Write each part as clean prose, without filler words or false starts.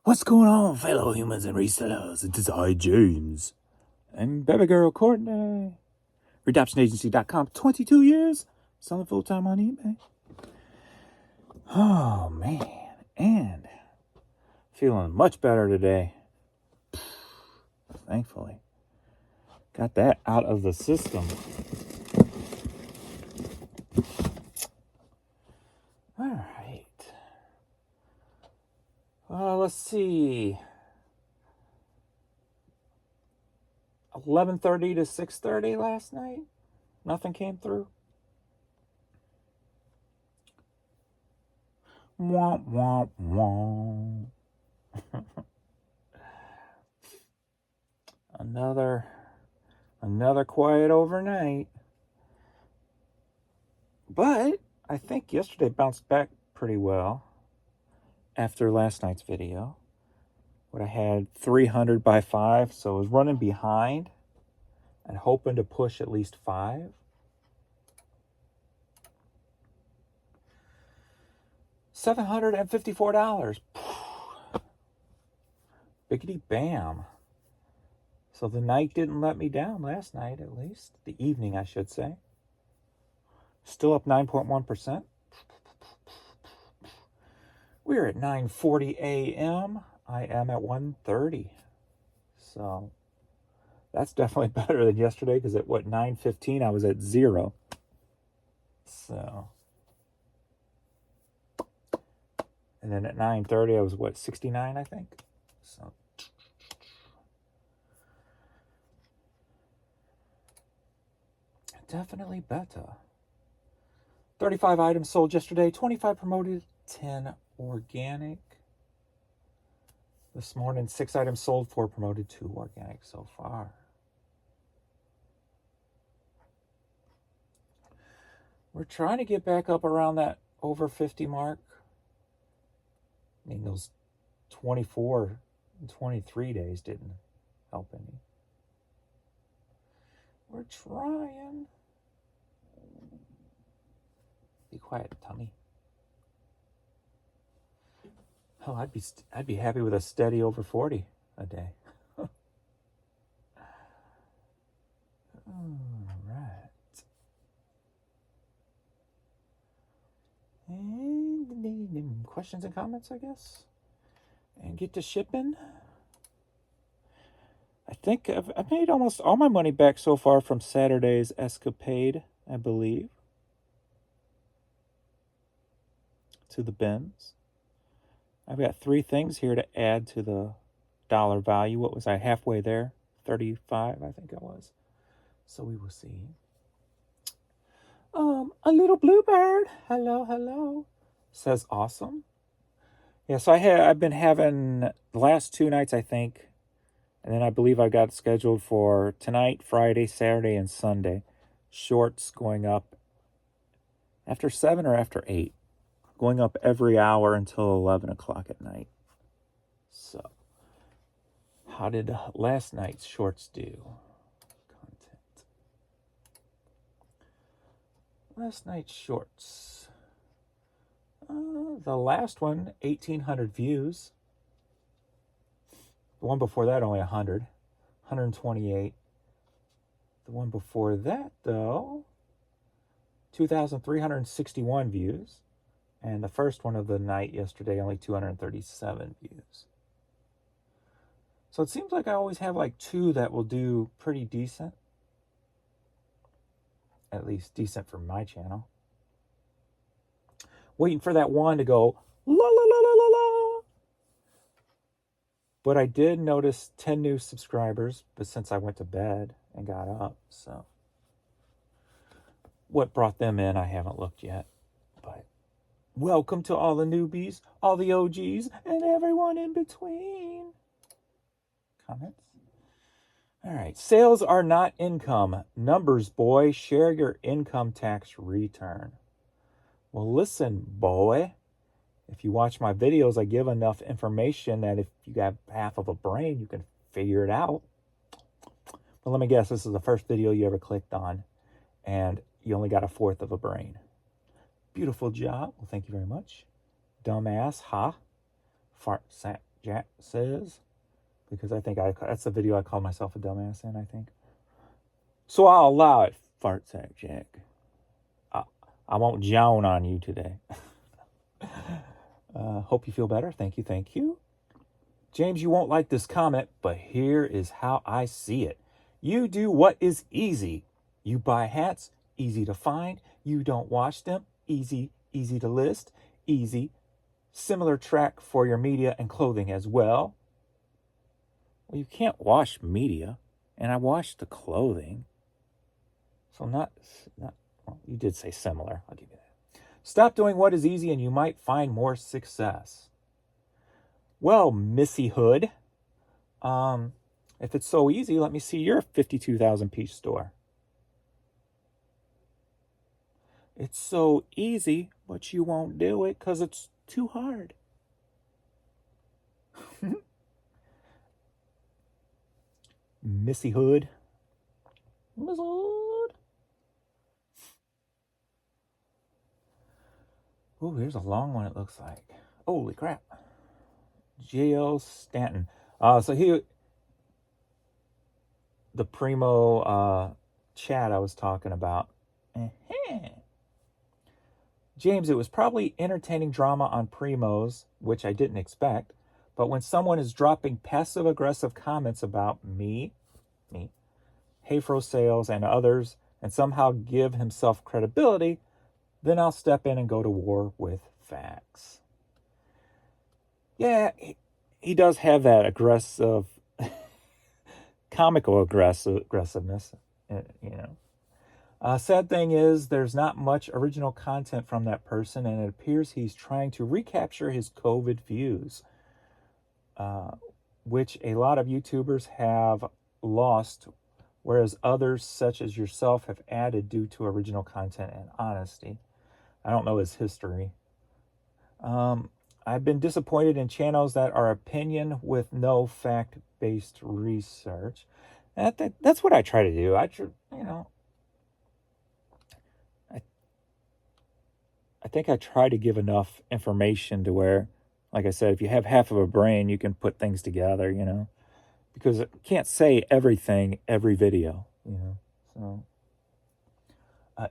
What's going on, fellow humans and resellers? It is I, James. And baby girl Courtney. RedemptionAgency.com, 22 years. Selling full-time on eBay. Oh, man. And feeling much better today. Thankfully. Got that out of the system. All right. Let's see. 11:30 to 6:30 last night. Nothing came through. Womp, womp, womp. Another quiet overnight. But I think yesterday bounced back pretty well after last night's video. What I had 300 by 5, so I was running behind and hoping to push at least 5. $754. Biggity bam. So the night didn't let me down last night, at least. The evening, I should say. Still up 9.1%. We're at 9:40 a.m. I am at 1:30. So that's definitely better than yesterday, because at 9:15 I was at 0. So, and then at 9:30 I was 69, I think. So definitely better. 35 items sold yesterday, 25 promoted, 10 organic. This morning, 6 items sold, 4 promoted, 2 organic so far. We're trying to get back up around that over 50 mark. I mean, those 24 and 23 days didn't help any. We're trying. Be quiet, tummy. Oh, I'd be happy with a steady over 40 a day. All right. And questions and comments, I guess. And get to shipping. I think I've made almost all my money back so far from Saturday's escapade, I believe. To the bins. I've got 3 things here to add to the dollar value. What was I halfway there? 35, I think it was. So we will see. A little bluebird. Hello. Says awesome. Yeah, so I've been having the last 2 nights, I think, and then I believe I got scheduled for tonight, Friday, Saturday, and Sunday. Shorts going up after 7 or after 8. Going up every hour until 11 o'clock at night. So, how did last night's shorts do? Content. Last night's shorts. The last one, 1,800 views. The one before that, only 100. 128. The one before that, though, 2,361 views. And the first one of the night yesterday, only 237 views. So it seems like I always have like 2 that will do pretty decent. At least decent for my channel. Waiting for that one to go, la la la la la la. But I did notice 10 new subscribers, but since I went to bed and got up, so. What brought them in, I haven't looked yet. But welcome to all the newbies, all the OGs, and everyone in between. Comments? All right. Sales are not income. Numbers, boy. Share your income tax return. Well, listen, boy. If you watch my videos, I give enough information that if you have half of a brain, you can figure it out. But let me guess, this is the first video you ever clicked on, and you only got 1/4 of a brain. Beautiful job. Well, thank you very much. Dumbass, ha. Jack says, because I think that's the video I called myself a dumbass in, I think. So I'll allow it, Fart Sack Jack. I won't joan on you today. Hope you feel better. Thank you, thank you. James, you won't like this comment, but here is how I see it. You do what is easy. You buy hats, easy to find. You don't wash them, easy to list, easy. Similar track for your media and clothing as well. Well, you can't wash media, and I wash the clothing. So not well, you did say similar. I'll give you that. Stop doing what is easy and you might find more success. Well, Missy Hood, if it's so easy, let me see your 52,000 piece store. It's so easy, but you won't do it because it's too hard. Missy Hood. Miss Hood. Oh, here's a long one, it looks like. Holy crap. J.L. Stanton. So he, the Primo chat I was talking about. James, it was probably entertaining drama on Primos, which I didn't expect. But when someone is dropping passive-aggressive comments about me, Hayfro Sales, and others, and somehow give himself credibility, then I'll step in and go to war with facts. Yeah, he does have that aggressive, comical aggressiveness, you know. Sad thing is there's not much original content from that person, and it appears he's trying to recapture his COVID views, which a lot of YouTubers have lost, whereas others, such as yourself, have added due to original content and honesty. I don't know his history. I've been disappointed in channels that are opinion with no fact-based research. That's what I try to do. I think I try to give enough information to where, like I said, if you have half of a brain, you can put things together, you know, because it can't say everything every video, you know. So,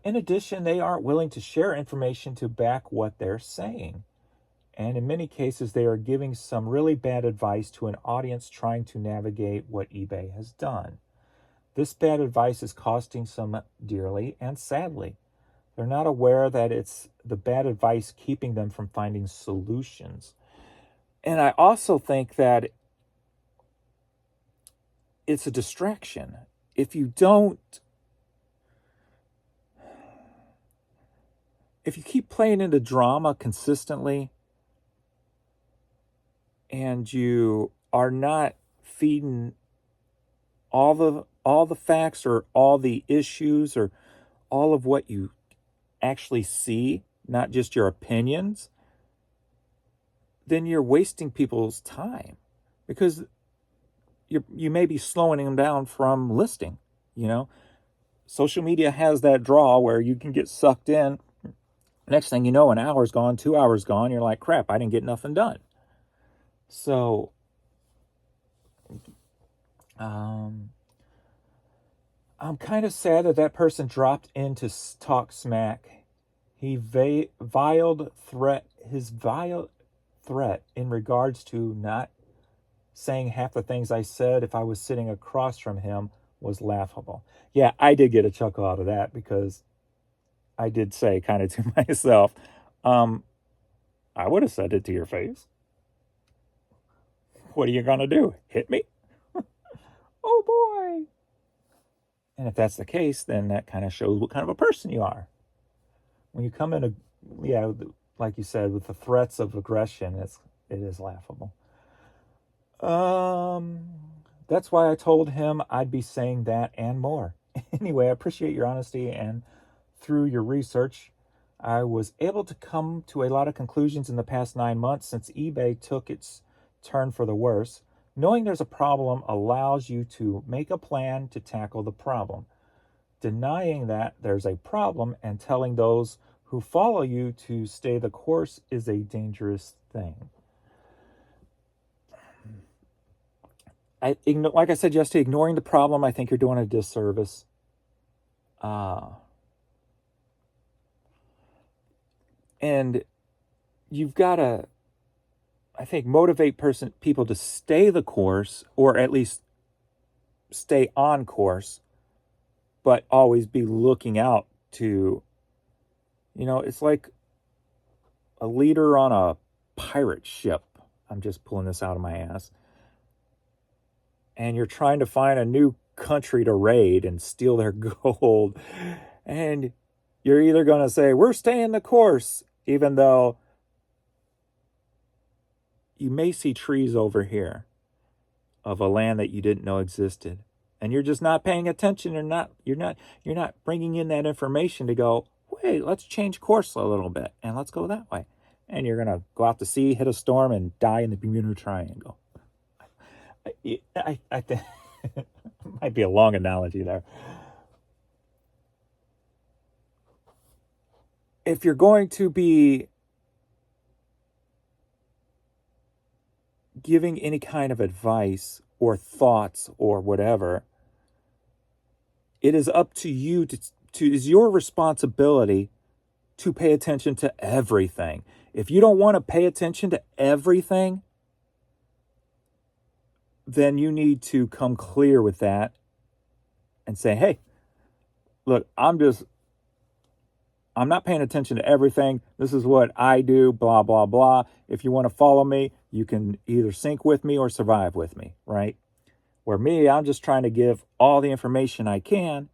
in addition, they aren't willing to share information to back what they're saying. And in many cases, they are giving some really bad advice to an audience trying to navigate what eBay has done. This bad advice is costing some dearly and sadly. They're not aware that it's the bad advice keeping them from finding solutions. And I also think that it's a distraction. If you keep playing into drama consistently and you are not feeding all the facts or all the issues or all of what you actually see, not just your opinions, then you're wasting people's time because you may be slowing them down from listing, you know. Social media has that draw where you can get sucked in. Next thing you know, an hour's gone, 2 hours gone. You're like, crap, I didn't get nothing done. So, I'm kind of sad that person dropped in to talk smack. His vile threat in regards to not saying half the things I said if I was sitting across from him was laughable. Yeah, I did get a chuckle out of that because I did say kind of to myself, I would have said it to your face. What are you going to do? Hit me? Oh boy. And if that's the case, then that kind of shows what kind of a person you are. When you come in, like you said, with the threats of aggression, it is laughable. That's why I told him I'd be saying that and more. Anyway, I appreciate your honesty, and through your research, I was able to come to a lot of conclusions in the past 9 months since eBay took its turn for the worse. Knowing there's a problem allows you to make a plan to tackle the problem. Denying that there's a problem and telling those who follow you to stay the course is a dangerous thing. like I said yesterday, ignoring the problem, I think you're doing a disservice. And you've got to, I think, motivate people to stay the course, or at least stay on course, but always be looking out to, it's like a leader on a pirate ship. I'm just pulling this out of my ass. And you're trying to find a new country to raid and steal their gold. And you're either going to say, we're staying the course, even though you may see trees over here of a land that you didn't know existed. And you're just not paying attention, or you're not bringing in that information to go, wait, let's change course a little bit and let's go that way. And you're going to go out to sea, hit a storm, and die in the Bermuda Triangle. I think might be a long analogy there. If you're going to be giving any kind of advice or thoughts or whatever, it is up to you to is your responsibility to pay attention to everything. If you don't want to pay attention to everything, then you need to come clear with that and say, hey, look, I'm not paying attention to everything. This is what I do, blah, blah, blah. If you want to follow me, you can either sink with me or survive with me, right? Where me, I'm just trying to give all the information I can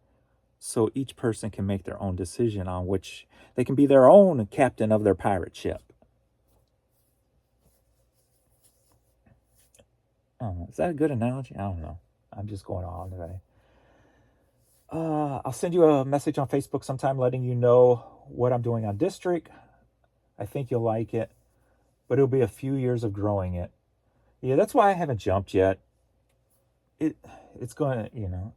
so each person can make their own decision on which they can be their own captain of their pirate ship. Oh, is that a good analogy? I don't know. I'm just going on today. I'll send you a message on Facebook sometime letting you know what I'm doing on District. I think you'll like it, but it'll be a few years of growing it. Yeah, that's why I haven't jumped yet. It's going to,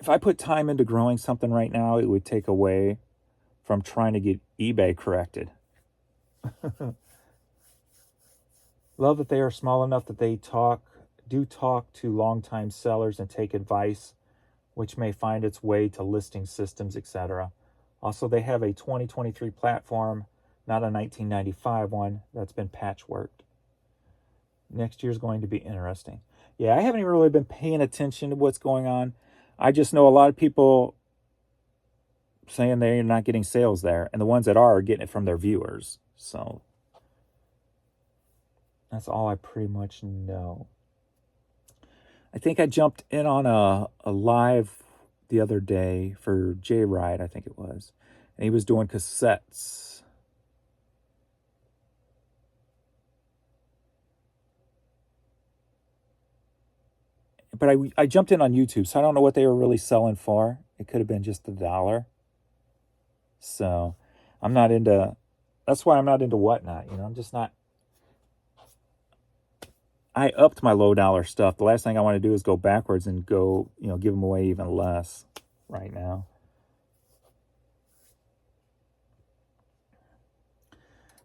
if I put time into growing something right now, it would take away from trying to get eBay corrected. Love that they are small enough that they do talk to longtime sellers and take advice, which may find its way to listing systems, etc. Also, they have a 2023 platform, not a 1995 one, that's been patchworked. Next year's going to be interesting. Yeah, I haven't even really been paying attention to what's going on. I just know a lot of people saying they're not getting sales there, and the ones that are getting it from their viewers. So that's all I pretty much know. I think I jumped in on a live the other day for Jay Ride, I think it was. And he was doing cassettes. But I jumped in on YouTube, so I don't know what they were really selling for. It could have been just $1. So that's why I'm not into Whatnot. I'm just not. I upped my low dollar stuff. The last thing I want to do is go backwards and go, give them away even less right now.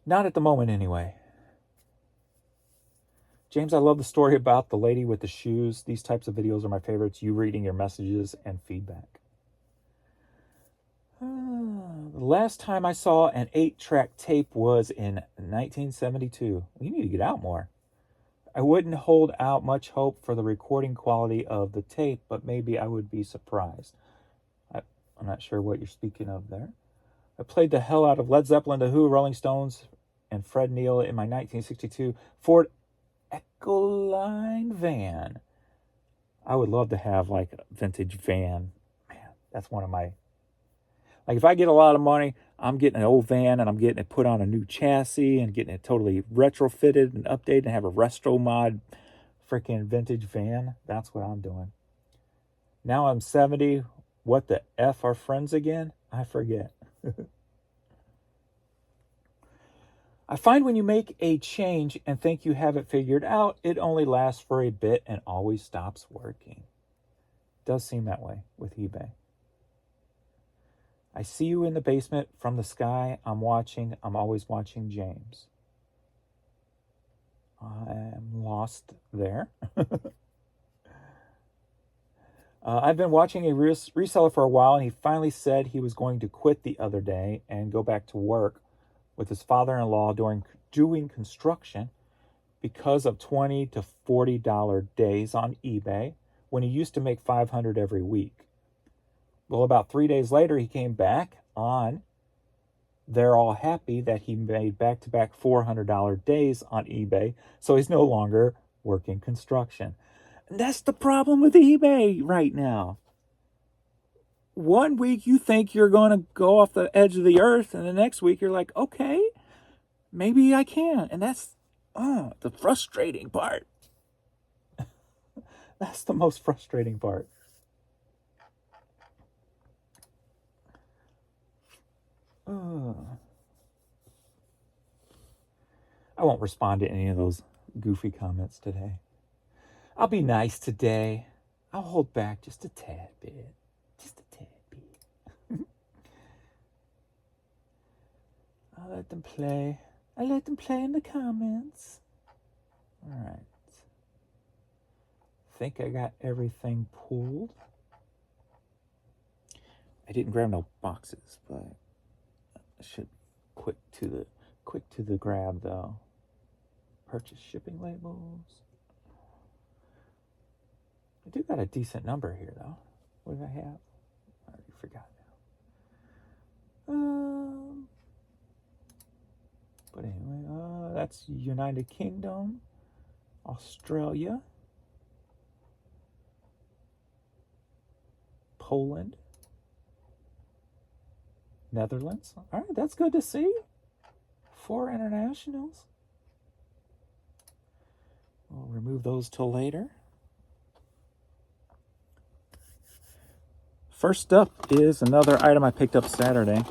Not at the moment, anyway. James, I love the story about the lady with the shoes. These types of videos are my favorites. You reading your messages and feedback. The last time I saw an 8-track tape was in 1972. You need to get out more. I wouldn't hold out much hope for the recording quality of the tape, but maybe I would be surprised. I'm not sure what you're speaking of there. I played the hell out of Led Zeppelin, The Who, Rolling Stones, and Fred Neil in my 1962 Ford Ecoline van. I would love to have like a vintage van. Man, that's one of my... Like if I get a lot of money, I'm getting an old van and I'm getting it put on a new chassis and getting it totally retrofitted and updated and have a Restro Mod freaking vintage van. That's what I'm doing. Now I'm 70. What the F are friends again? I forget. I find when you make a change and think you have it figured out, it only lasts for a bit and always stops working. It does seem that way with eBay. I see you in the basement from the sky. I'm always watching James. I am lost there. I've been watching a reseller for a while, and he finally said he was going to quit the other day and go back to work with his father-in-law doing construction because of $20 to $40 days on eBay when he used to make $500 every week. Well, about 3 days later, he came back on. They're all happy that he made back-to-back $400 days on eBay, so he's no longer working construction. And that's the problem with eBay right now. 1 week you think you're going to go off the edge of the earth, and the next week you're like, okay, maybe I can. And that's the frustrating part. That's the most frustrating part. I won't respond to any of those goofy comments today. I'll be nice today. I'll hold back just a tad bit. Just a tad bit. I'll let them play. I let them play in the comments. All right. Think I got everything pulled. I didn't grab no boxes, but I should quick to the grab though. Purchase shipping labels. I do got a decent number here though. What did I have? I already forgot now. But anyway, that's United Kingdom, Australia, Poland, Netherlands. All right, that's good to see. 4 internationals. We'll remove those till later. First up is another item I picked up Saturday.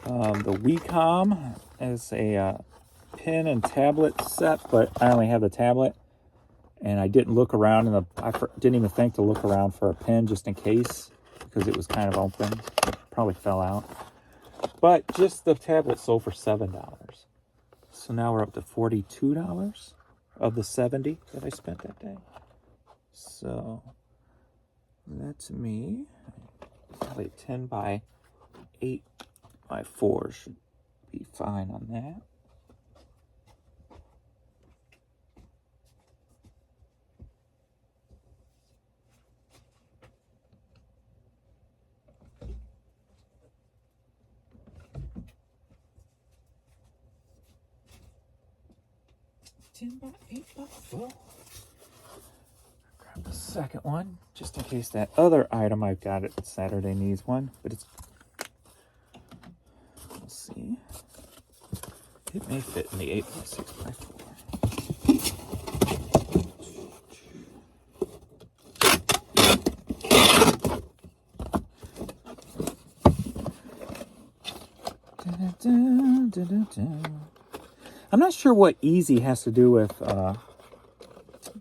The Wacom is a pen and tablet set, but I only have the tablet, and I didn't look around, and I didn't even think to look around for a pen just in case, because it was kind of open. Probably fell out. But just the tablet sold for $7. So now we're up to $42 of the $70 that I spent that day. So that's me. Probably 10 by 8 by 4 should be fine on that. By 8 by 4. Grab the second one, just in case that other item I've got at Saturday needs one. But it's, we'll see. It may fit in the 8 by 6 by 4. I'm not sure what easy has to do with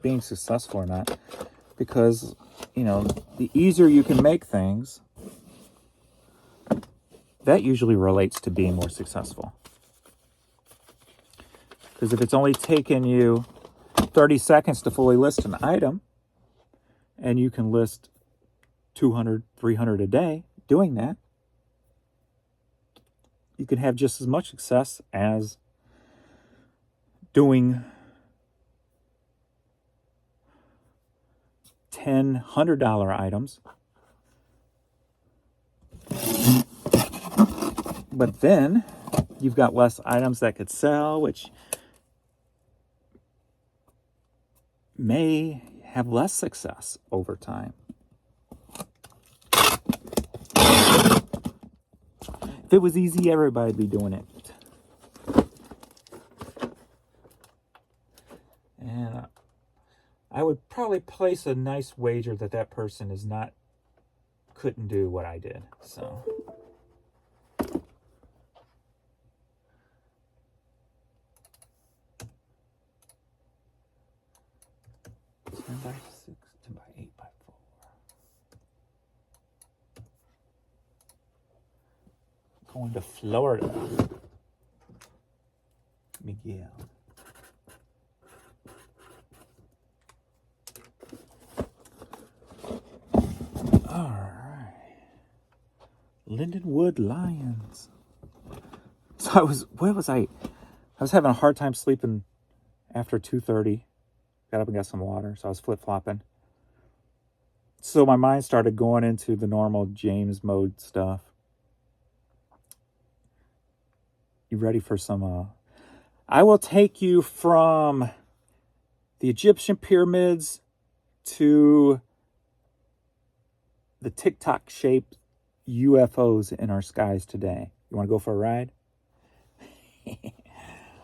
being successful or not, because, you know, the easier you can make things, that usually relates to being more successful. Because if it's only taken you 30 seconds to fully list an item, and you can list 200, 300 a day doing that, you can have just as much success as doing 10 $100 items. But then you've got less items that could sell, which may have less success over time. If it was easy, everybody'd be doing it. And I would probably place a nice wager that that person couldn't do what I did. So. 10 by 6, 10 by 8 by 4. Going to Florida. Miguel. Lindenwood Lions. So where was I? I was having a hard time sleeping after 2:30. Got up and got some water, so I was flip-flopping. So my mind started going into the normal James mode stuff. You ready for some? I will take you from the Egyptian pyramids to the TikTok-shaped UFOs in our skies today. You want to go for a ride?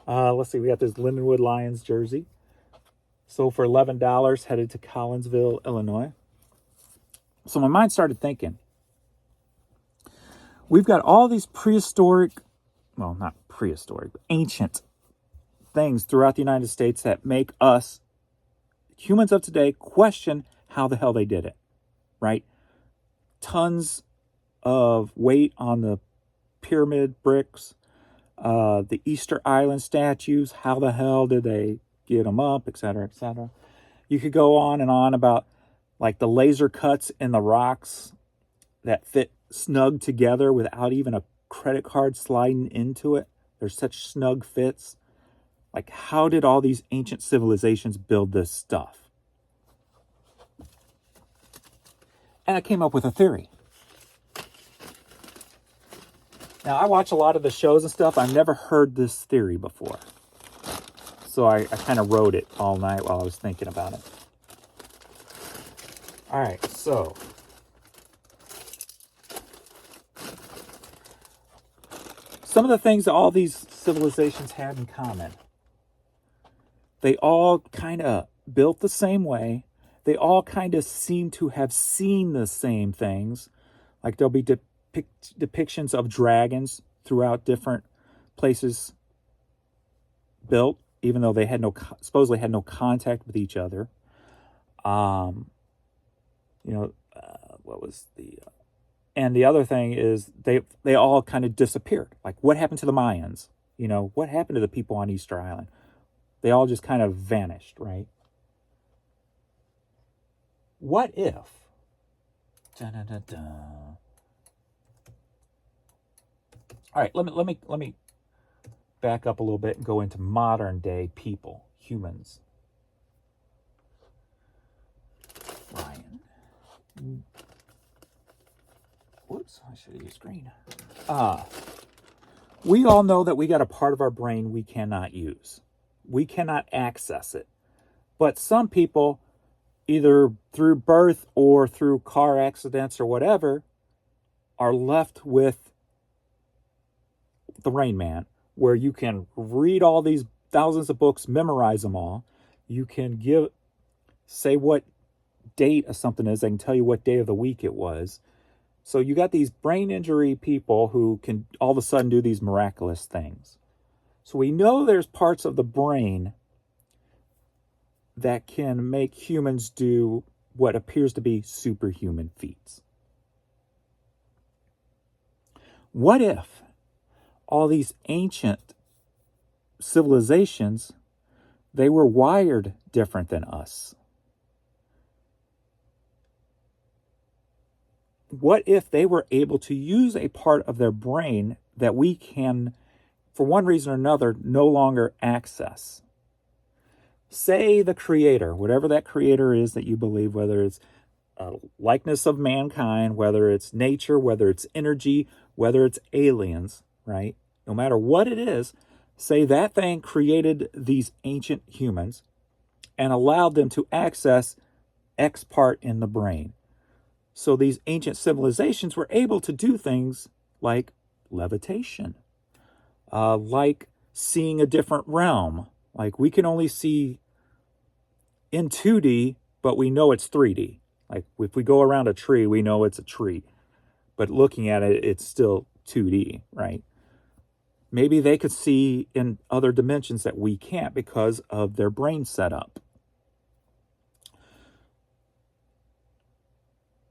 Let's see. We got this Lindenwood Lions jersey. Sold for $11, headed to Collinsville, Illinois. So my mind started thinking. We've got all these prehistoric, well, not prehistoric, but ancient things throughout the United States that make us, humans of today, question how the hell they did it, right? Tons of weight on the pyramid bricks, the Easter Island statues, how the hell did they get them up, etc., etc. You could go on and on about like the laser cuts in the rocks that fit snug together without even a credit card sliding into it. They're such snug fits. Like, how did all these ancient civilizations build this stuff? And I came up with a theory. Now, I watch a lot of the shows and stuff. I've never heard this theory before. So I kind of wrote it all night while I was thinking about it. All right, so some of the things that all these civilizations had in common. They all kind of built the same way. They all kind of seem to have seen the same things. Like there'll be depictions of dragons throughout different places built, even though they had supposedly had no contact with each other. What was the... and the other thing is they all kind of disappeared. Like, what happened to the Mayans? You know, what happened to the people on Easter Island? They all just kind of vanished, right? What if... Dun-dun-dun-dun. All right, let me back up a little bit and go into modern day people, humans. Ryan. Whoops, I should have used green. We all know that we got a part of our brain we cannot use. We cannot access it. But some people, either through birth or through car accidents or whatever, are left with the Rain Man, where you can read all these thousands of books, memorize them all. You can say what date of something is. They can tell you what day of the week it was. So you got these brain injury people who can all of a sudden do these miraculous things. So we know there's parts of the brain that can make humans do what appears to be superhuman feats. What if all these ancient civilizations, they were wired different than us? What if they were able to use a part of their brain that we can, for one reason or another, no longer access? Say the creator, whatever that creator is that you believe, whether it's a likeness of mankind, whether it's nature, whether it's energy, whether it's aliens, right? No matter what it is, say that thing created these ancient humans and allowed them to access X part in the brain. So these ancient civilizations were able to do things like levitation, like seeing a different realm. Like, we can only see in 2D, but we know it's 3D. Like, if we go around a tree, we know it's a tree. But looking at it, it's still 2D, right? Maybe they could see in other dimensions that we can't because of their brain setup.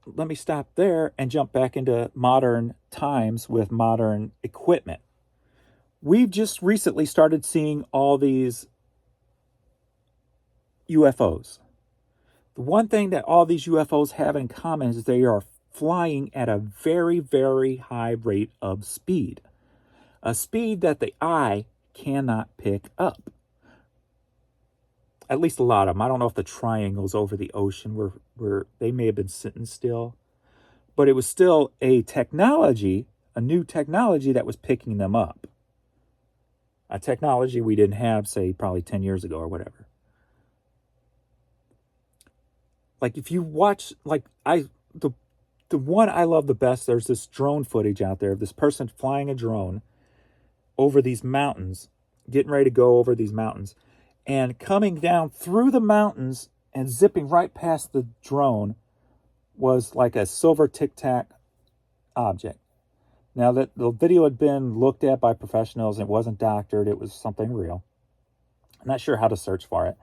Let me stop there and jump back into modern times with modern equipment. We've just recently started seeing all these UFOs. The one thing that all these UFOs have in common is they are flying at a very, very high rate of speed. A speed that the eye cannot pick up. At least a lot of them. I don't know if the triangles over the ocean were they may have been sitting still. But it was still a technology, a new technology that was picking them up. A technology we didn't have, say, probably 10 years ago or whatever. Like if you watch, like the one I love the best, there's this drone footage out there of this person flying a drone over these mountains, getting ready to go over these mountains, and coming down through the mountains and zipping right past the drone was like a silver Tic Tac object. Now that the video had been looked at by professionals and it wasn't doctored, it was something real. I'm not sure how to search for it.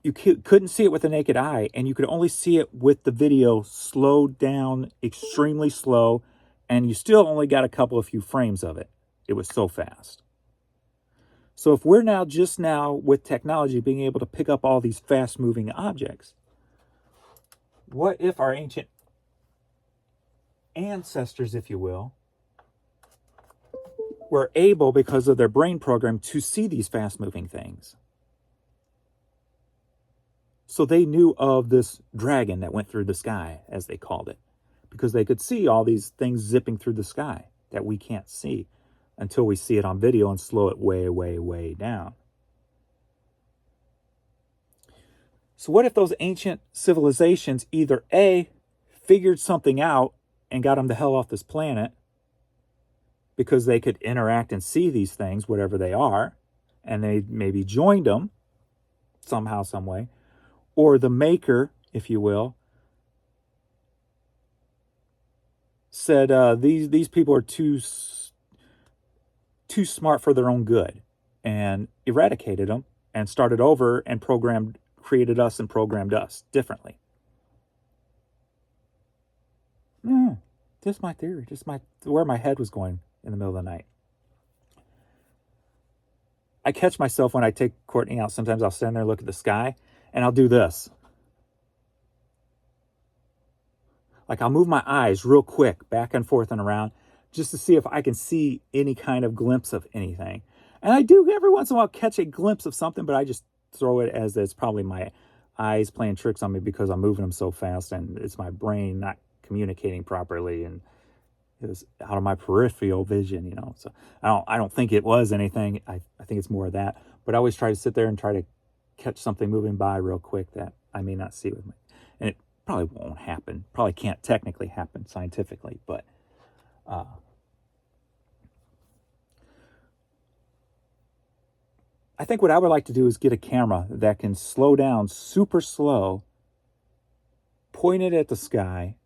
You couldn't see it with the naked eye, and you could only see it with the video slowed down, extremely slow, and you still only got a few frames of it. It was so fast. So if we're now just now with technology being able to pick up all these fast-moving objects, what if our ancient ancestors, if you will, were able, because of their brain program, to see these fast-moving things? So they knew of this dragon that went through the sky, as they called it, because they could see all these things zipping through the sky that we can't see until we see it on video and slow it way, way, way down. So what if those ancient civilizations either A, figured something out and got them the hell off this planet because they could interact and see these things, whatever they are, and they maybe joined them somehow, some way, or the maker, if you will, said these people are too smart for their own good, and eradicated them and started over and created us and programmed us differently. Just my theory, where my head was going in the middle of the night. I catch myself when I take Courtney out. Sometimes I'll stand there, look at the sky, and I'll do this. Like I'll move my eyes real quick, back and forth and around, just to see if I can see any kind of glimpse of anything. And I do every once in a while catch a glimpse of something, but I just throw it as it's probably my eyes playing tricks on me because I'm moving them so fast, and it's my brain not communicating properly, and it was out of my peripheral vision, you know. So I don't think it was anything. I think it's more of that. But I always try to sit there and try to catch something moving by real quick that I may not see with me. And it probably won't happen. Probably can't technically happen scientifically, but I think what I would like to do is get a camera that can slow down super slow, point it at the sky,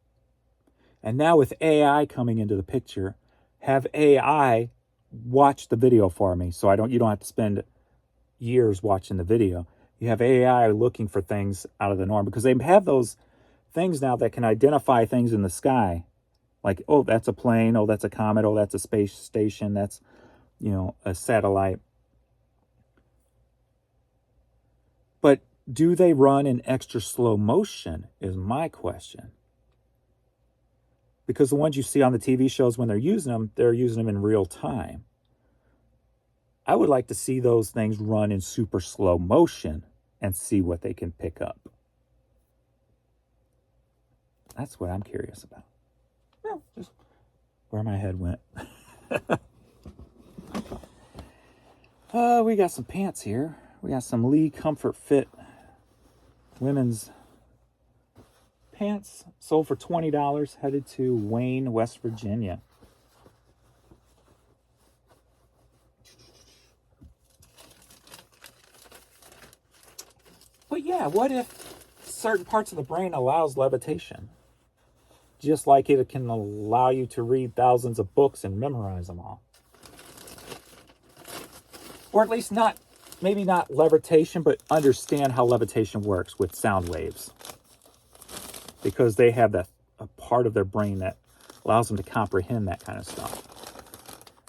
and now with AI coming into the picture, have AI watch the video for me, so you don't have to spend years watching the video. You have AI looking for things out of the norm, because they have those things now that can identify things in the sky, like, oh, that's a plane, oh, that's a comet, oh, that's a space station, that's, a satellite. But do they run in extra slow motion is my question. Because the ones you see on the TV shows, when they're using them in real time. I would like to see those things run in super slow motion and see what they can pick up. That's what I'm curious about. Well, just where my head went. We got some pants here. We got some Lee Comfort Fit women's pants, sold for $20, headed to Wayne, West Virginia. But yeah, what if certain parts of the brain allows levitation? Just like it can allow you to read thousands of books and memorize them all. Or at least maybe not levitation, but understand how levitation works with sound waves. Because they have a part of their brain that allows them to comprehend that kind of stuff.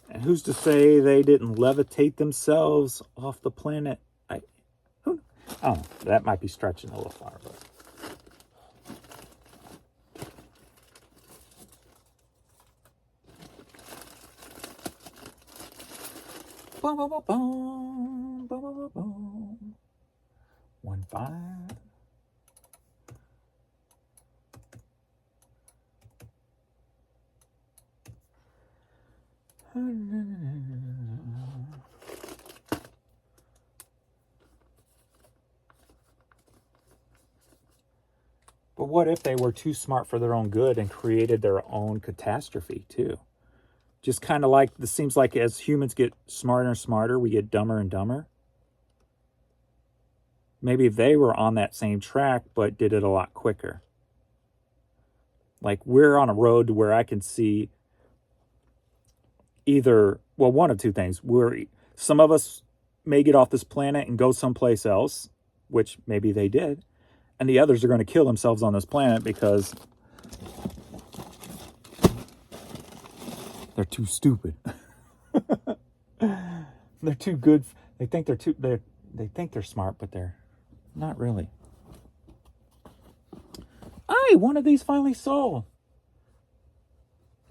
And who's to say they didn't levitate themselves off the planet? I don't know. That might be stretching a little far, but Boom, boom, boom, boom, boom, boom, boom, boom. 1, 5. But what if they were too smart for their own good and created their own catastrophe too? Just kind of like, this seems like as humans get smarter and smarter, we get dumber and dumber. Maybe if they were on that same track, but did it a lot quicker. Like we're on a road where I can see either, well, one of two things. Some of us may get off this planet and go someplace else, which maybe they did. And the others are going to kill themselves on this planet because they're too stupid. They're too good. They think they think they're smart, but they're not really. One of these finally sold.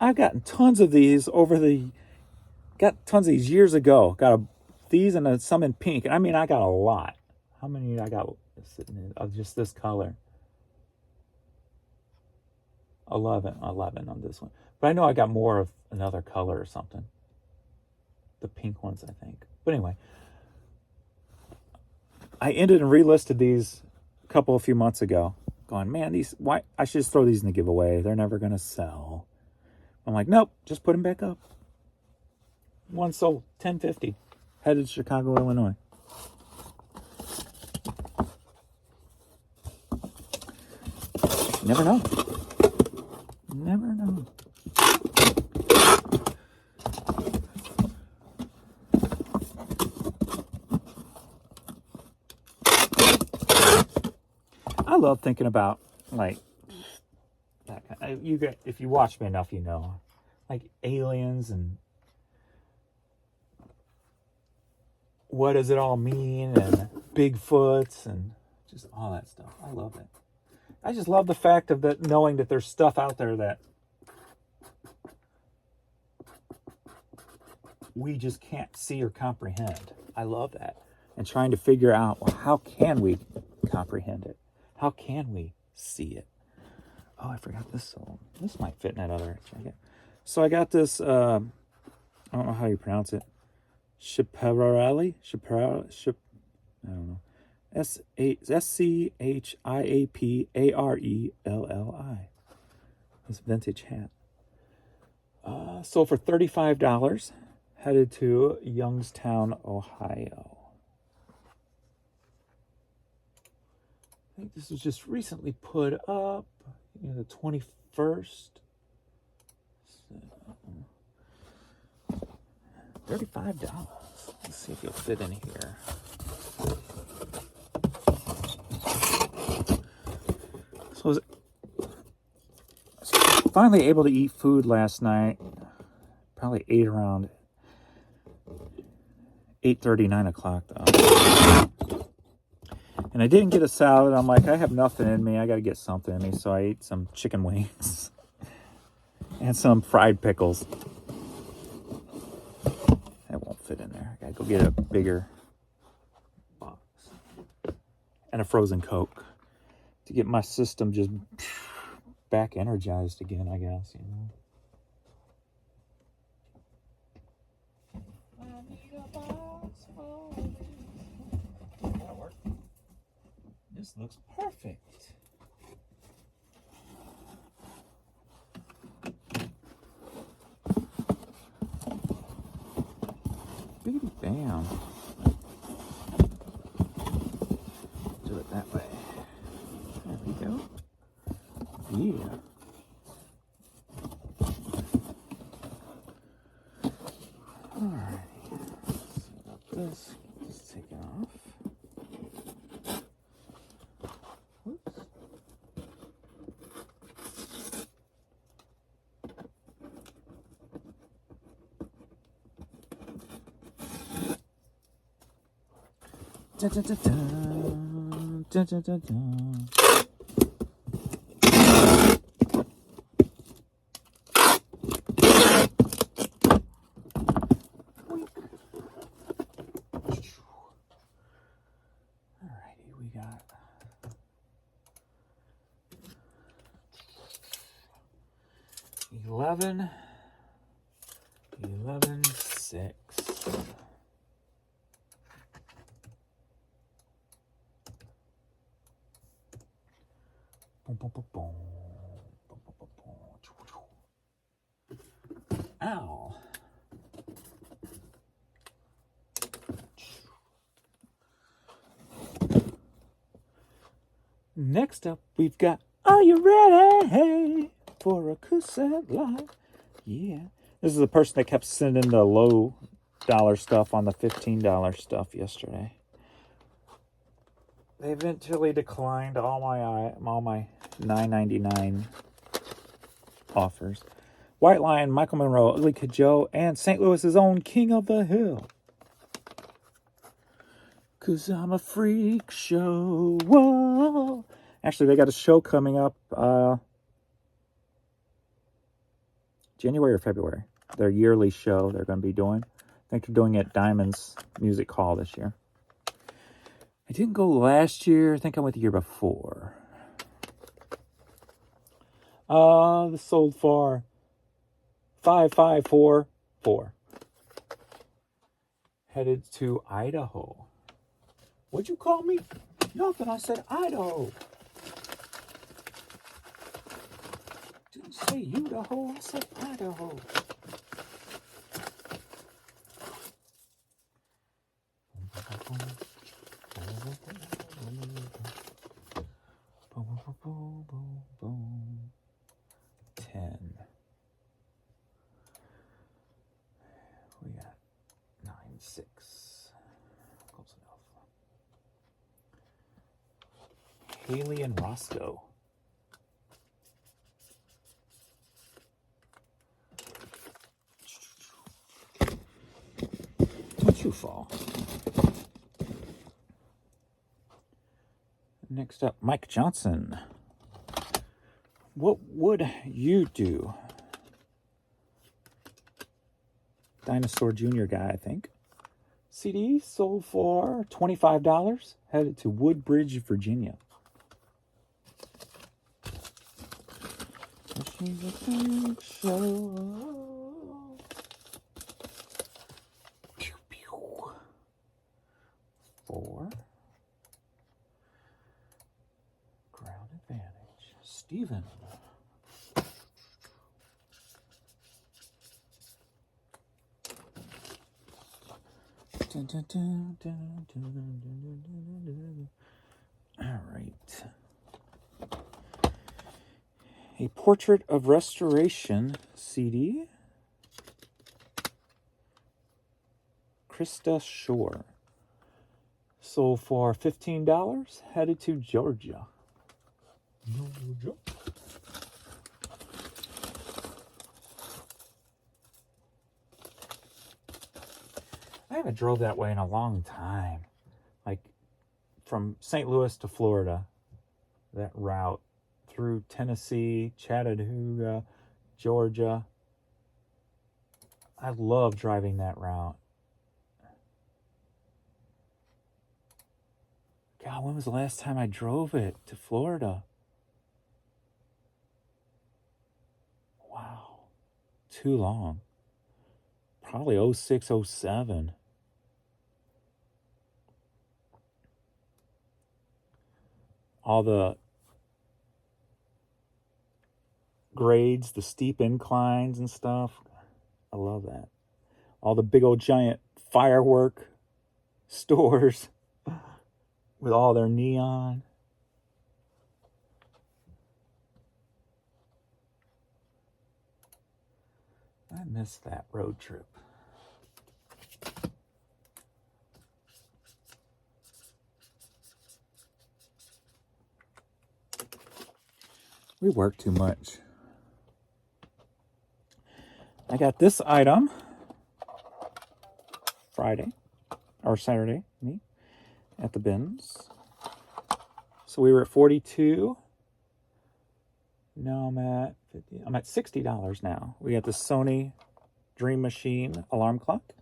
I've gotten tons of these got tons of these years ago. Got these and some in pink. I mean, I got a lot. How many I got sitting in of just this color? 11 on this one. But I know I got more of another color or something. The pink ones, I think. But anyway, I ended and relisted these a few months ago. Going, man, why I should just throw these in the giveaway. They're never gonna sell. I'm like, nope, just put them back up. One sold, $10.50. Headed to Chicago, Illinois. Never know. Never know. I love thinking about, like, if you watch me enough, you know, like aliens and what does it all mean, and Bigfoots and just all that stuff. I love it. I just love the fact of that, knowing that there's stuff out there that we just can't see or comprehend. I love that. And trying to figure out, well, how can we comprehend it? How can we see it? Oh, I forgot this song. This might fit in that other jacket. So I got this, I don't know how you pronounce it. Schiaparelli? I don't know. SCHIAPARELLI. This vintage hat. So for $35, headed to Youngstown, Ohio. I think this was just recently put up, the 21st. So, $35. Let's see if you'll fit in here. So I was finally able to eat food last night. Probably ate around 8:30, 9 o'clock though. And I didn't get a salad. I'm like, I have nothing in me. I got to get something in me. So I ate some chicken wings and some fried pickles. That won't fit in there. I got to go get a bigger box. And a frozen Coke to get my system just back energized again, I guess, you know. I need a box for me. That'll work. This looks perfect. Biggity bam. Do it that way. There we go. Yeah. Alright. Set up this. Just take it off. Whoops. Da da da da. Da da da da. 11, 11, 6. Boom, boom, boom, boom. Boom, boom, boom, boom. Ow. Next up, we've got, are you ready for a cassette live? Yeah. This is the person that kept sending the low dollar stuff on the $15 stuff yesterday. They eventually declined all my $9.99 offers. White Lion, Michael Monroe, Ugly Kid Joe, and St. Louis's own King of the Hill. 'Cause I'm a freak show. Whoa. Actually, they got a show coming up January or February. Their yearly show they're going to be doing. I think they're doing it at Diamond's Music Hall this year. I didn't go last year. I think I went the year before. This sold for $5,544. Headed to Idaho. What'd you call me? Nothing. I said Idaho. Didn't say Idaho. I said Idaho. Boom, boom, boom. 10. We got 9, 6. Close enough. Haley and Roscoe. Don't you fall. Next up, Mike Johnson. What would you do? Dinosaur Jr. guy, I think. CD sold for $25. Headed to Woodbridge, Virginia. She's a freak show. Pew, pew. 4. Ground advantage. Steven. All right. A Portrait of Restoration CD. Krista Shore. Sold for $15. Headed to Georgia. Georgia. I haven't drove that way in a long time. Like from St. Louis to Florida, that route through Tennessee, Chattanooga, Georgia. I love driving that route. God, when was the last time I drove it to Florida? Wow. Too long. Probably 06, 07. All the grades, the steep inclines and stuff. I love that. All the big old giant firework stores with all their neon. I miss that road trip. We work too much. I got this item Friday or Saturday, at the bins. So we were at 42. Now I'm at 50. I'm at $60 now. We got the Sony Dream Machine alarm clock.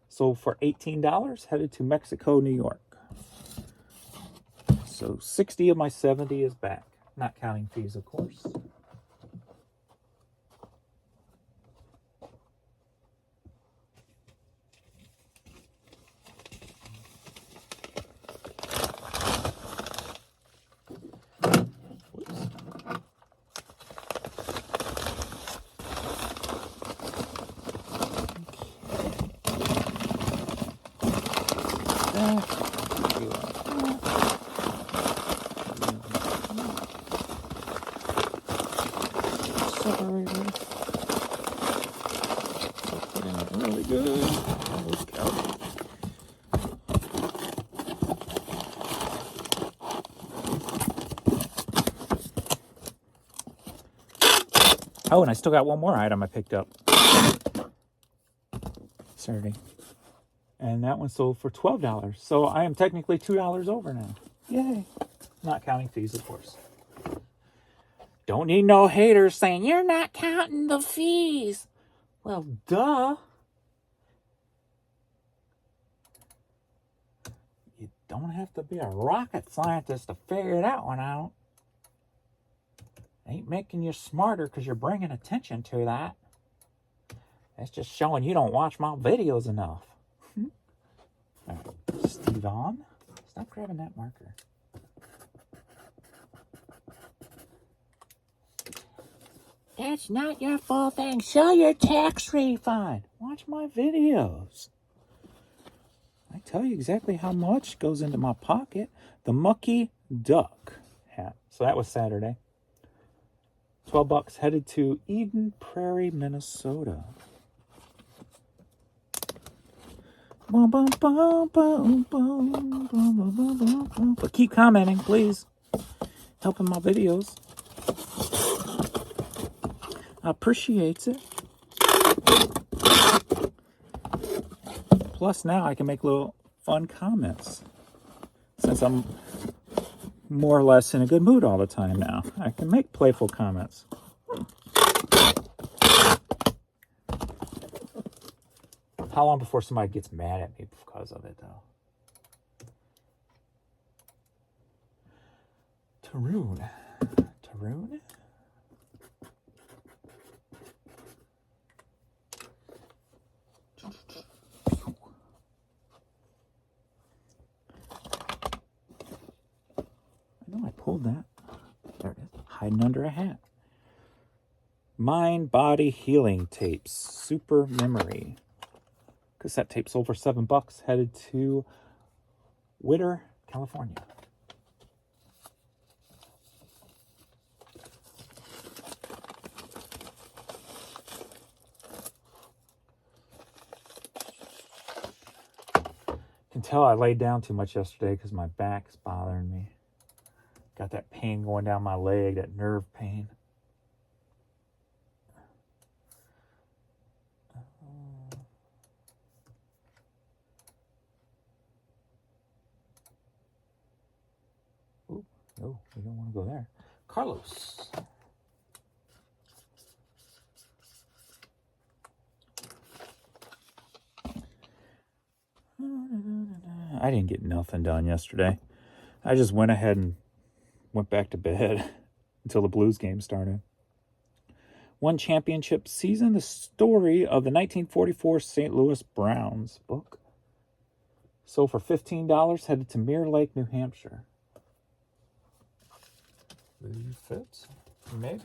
Sold for $18. Headed to Mexico, New York. So 60 of my 70 is back. Not counting fees, of course. that. Separator. Put in really good. Look out. Oh, and I still got one more item I picked up Saturday. And that one sold for $12. So I am technically $2 over now. Yay. Not counting fees, of course. Don't need no haters saying, you're not counting the fees. Well, duh. You don't have to be a rocket scientist to figure that one out. Ain't making you smarter because you're bringing attention to that. That's just showing you don't watch my videos enough. All right, Steve on. Stop grabbing that marker. That's not your full thing. Show your tax refund. Watch my videos. I tell you exactly how much goes into my pocket. The Mucky Duck hat. So that was Saturday. $12 headed to Eden Prairie, Minnesota. But keep commenting, please. Helping my videos. I appreciate it. Plus now I can make little fun comments. Since I'm more or less in a good mood all the time now, I can make playful comments. How long before somebody gets mad at me because of it, though? Tarun. Tarun? I know I pulled that. There it is. Hiding under a hat. Mind Body Healing Tapes. Super Memory. Cassette tape sold for $7. Headed to Whittier, California. You can tell I laid down too much yesterday because my back's bothering me. Got that pain going down my leg, that nerve pain. No, we don't want to go there. Carlos. I didn't get nothing done yesterday. I just went ahead and went back to bed until the Blues game started. One championship season, the story of the 1944 St. Louis Browns book. Sold for $15, headed to Mirror Lake, New Hampshire. Fits? Maybe.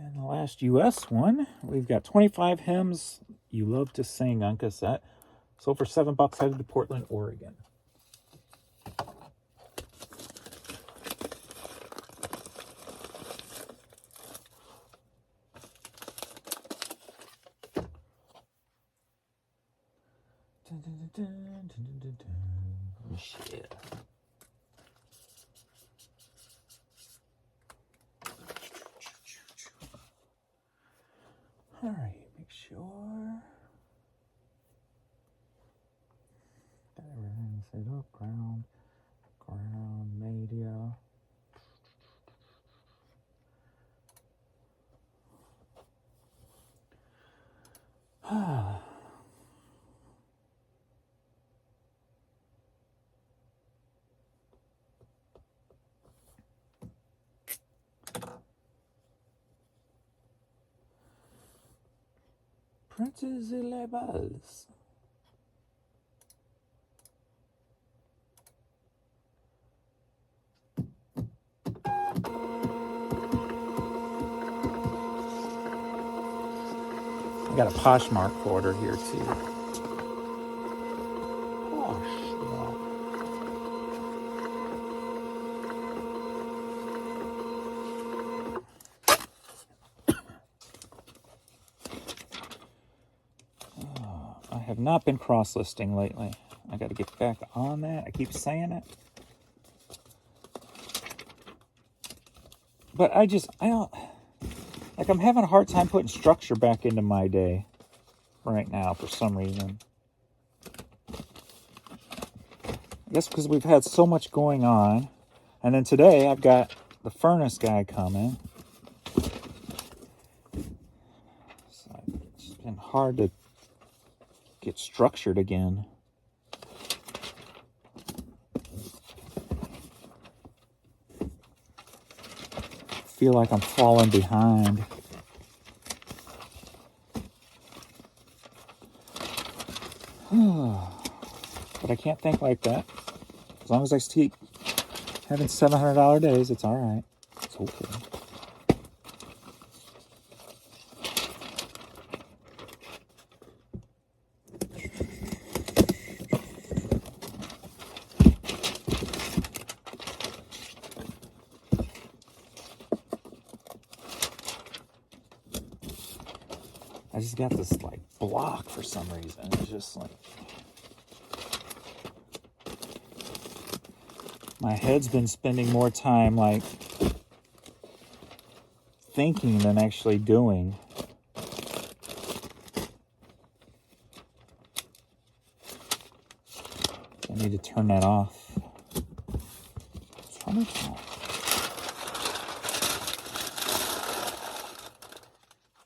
And the last U.S. one, we've got 25 hymns you love to sing on cassette. Sold for $7, headed to Portland, Oregon. Shit. All right, make sure that everything's set up. Ground media. Princess Elebas. I got a Poshmark order here too. Poshmark. I have not been cross-listing lately. I got to get back on that. I keep saying it. But I don't, like, I'm having a hard time putting structure back into my day right now for some reason. I guess because we've had so much going on. And then today I've got the furnace guy coming. So it's been hard to get structured again. I feel like I'm falling behind. But I can't think like that. As long as I keep having $700 days, it's all right. It's okay. I just got this like block for some reason. It's just like my head's been spending more time like thinking than actually doing. I need to turn that off. Turn it off.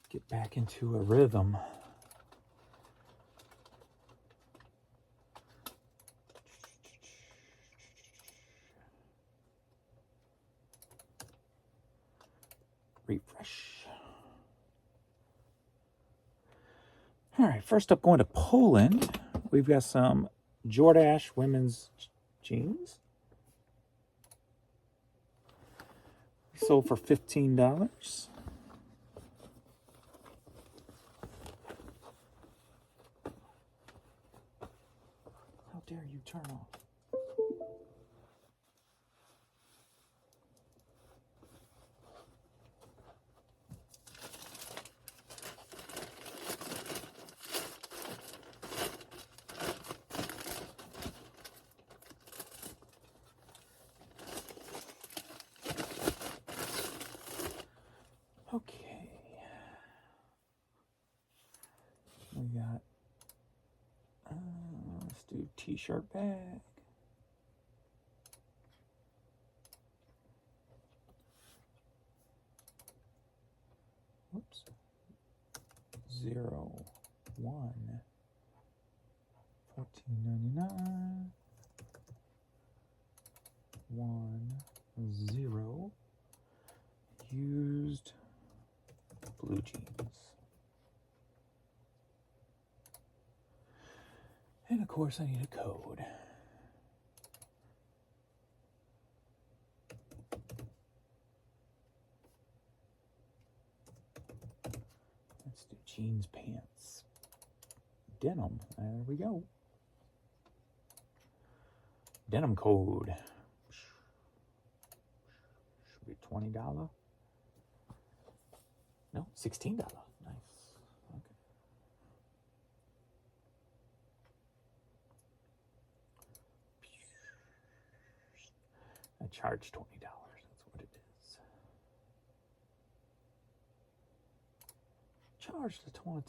Get back into a rhythm. Refresh. All right, first up, going to Poland. We've got some Jordache women's jeans. Sold for $15. How dare you turn off? Okay. We got, let's do t-shirt bag. Whoops. 0, 1, $14.99. 1, 0. Used blue jeans. And of course I need a code. Let's do jeans, pants, denim. There we go. Denim code. Should be $20. No, $16. Nice. Okay. I charge $20. That's what it is. Charge the $20.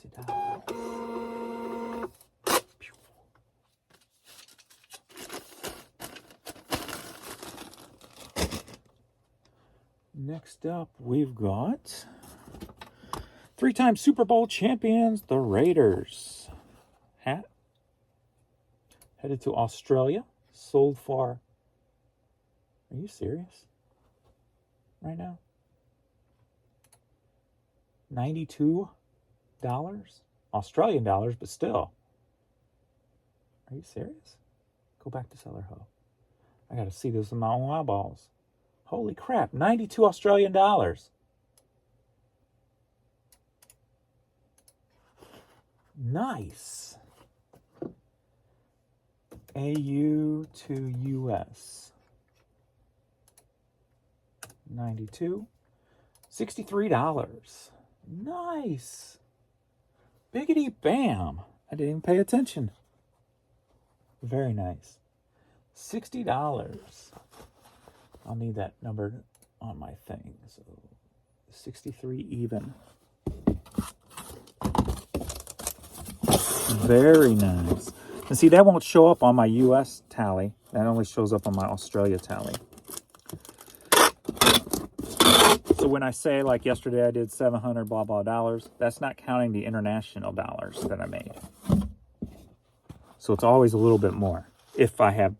Next up, we've got 3-time Super Bowl champions, the Raiders. Hat. Headed to Australia. Sold for, are you serious? Right now? $92 Australian dollars, but still. Are you serious? Go back to Seller Ho. I got to see this with my own eyeballs. Holy crap, 92 Australian dollars. Nice. AU to US. 92. $63. Nice. Biggity bam. I didn't even pay attention. Very nice. $60. I'll need that number on my thing. So 63 even. Very nice. And see, that won't show up on my US tally. That only shows up on my Australia tally. So when I say, like yesterday I did 700 blah blah dollars, that's not counting the international dollars that I made. So it's always a little bit more if I have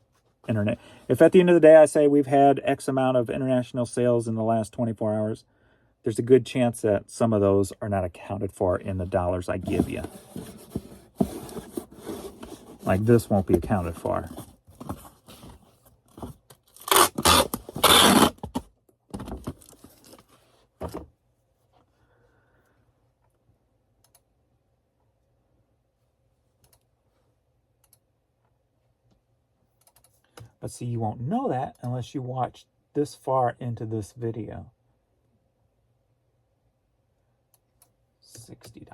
internet. If at the end of the day I say we've had X amount of international sales in the last 24 hours, there's a good chance that some of those are not accounted for in the dollars I give you. Like this won't be accounted for. But see, you won't know that unless you watch this far into this video. $60.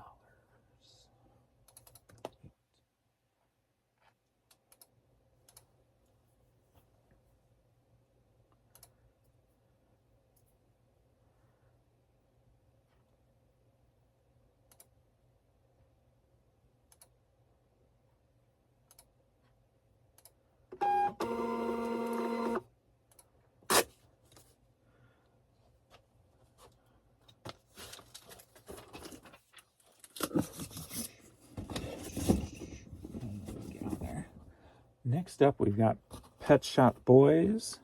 Next up, we've got Pet Shop Boys.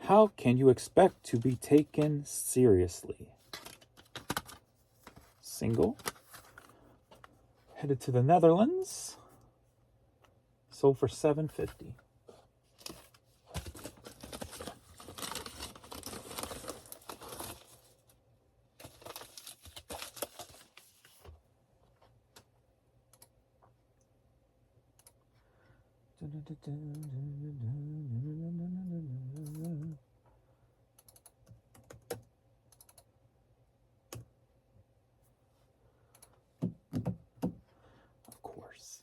How can you expect to be taken seriously? Single. Headed to the Netherlands. Sold for $7.50. Of course.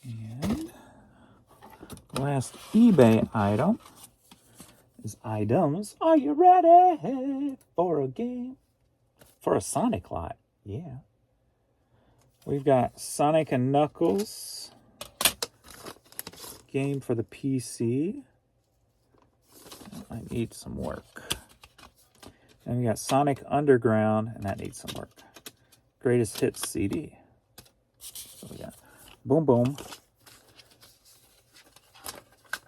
And last eBay item is items. Are you ready for a game? For a Sonic lot? Yeah. We've got Sonic and Knuckles. Game for the PC. I need some work. And we got Sonic Underground, and that needs some work. Greatest Hits CD. So we got Boom Boom.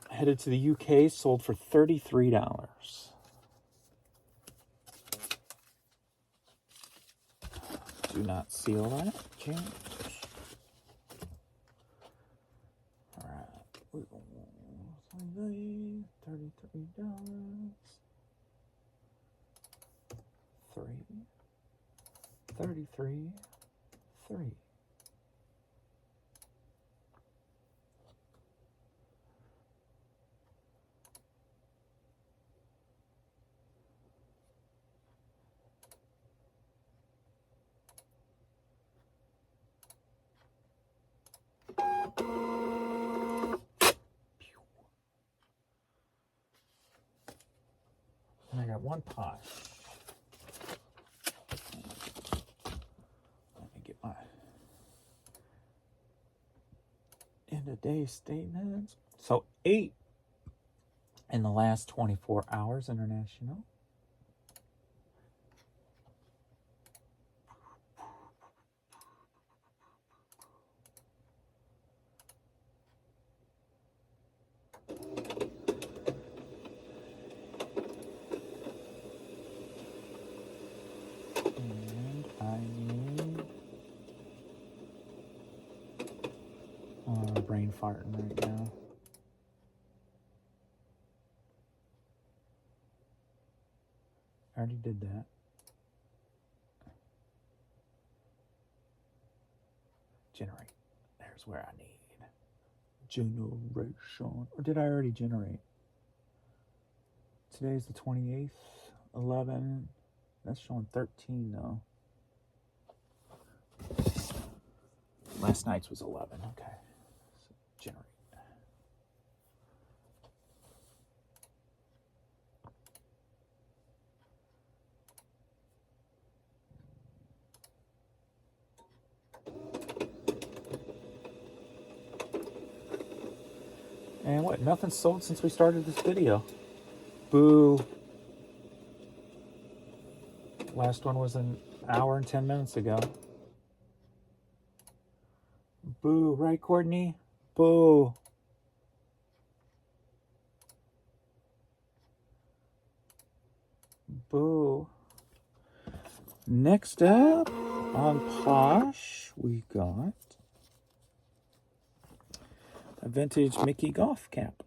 Headed to the UK, sold for $33. Do not seal that, James. Alright. $33. 33. 3. And I got one pot. End of day statements. So 8 in the last 24 hours international. And I need... brain farting right now. I already did that. Generate. There's where I need. Generation. Or did I already generate? Today's the 28th. 11. That's showing 13 though. Last night's was 11. Okay. So generate. And what? Nothing's sold since we started this video. Boo. Last one was an hour and 10 minutes ago. Boo. Right, Courtney? Boo. Boo. Next up on Posh, we got a vintage Mickey golf cap.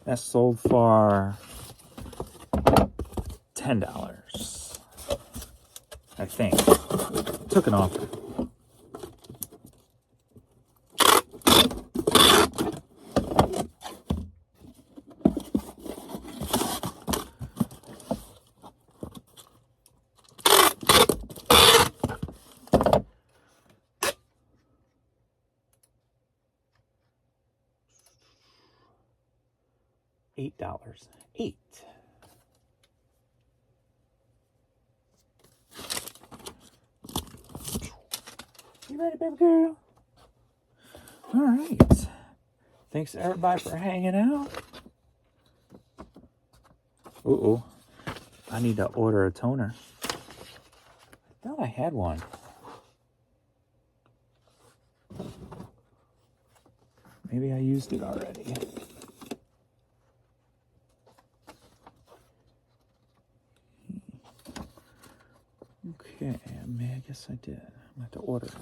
That's sold for $10, I think. Took an offer. $8. 8. You ready, baby girl? All right. Thanks everybody for hanging out. Uh-oh. I need to order a toner. I thought I had one. Maybe I used it already. Okay, I guess I did. I'm going to have to order it.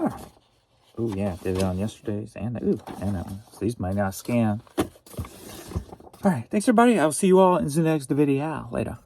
All right. Oh, yeah, did it on yesterday's and that one. So these might not scan. All right, thanks everybody. I'll see you all in the next video. Later.